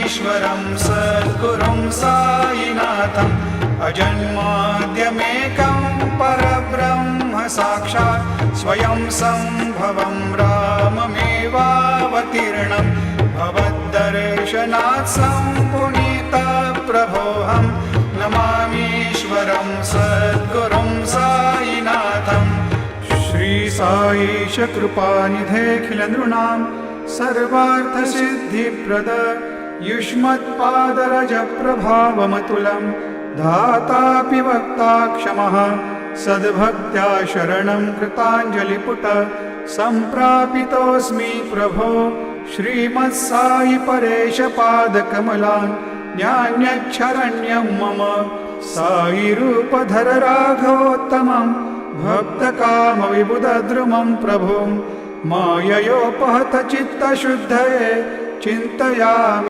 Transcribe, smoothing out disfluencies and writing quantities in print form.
नमामीश्वरं सद्गुरुं साईनाथम् अजन्माद्यमेकं परब्रह्म साक्षात् स्वयं सम्भवं राममेवावतीर्णं भवद्दर्शनात् सम्पुनीतप्रभोऽहं नमामीश्वरं सद्गुरुं साईनाथम् श्री साईश कृपानिधेऽखिल नृणां सर्वार्थसिद्धिप्रद युष्मत्पादरजप्रभावमतुलं धातापि वक्ता क्षमः सद्भक्त्या शरणं कृताञ्जलिपुट सम्प्रापितोऽस्मि प्रभो श्रीमत्साई परेश पादकमलान् न्यान्यच्छरण्यं मम साई रूपधर राघवोत्तमं भक्तकामविबुधद्रुमं प्रभुं माययोपहत चित्तशुद्धये चिन्तयामि।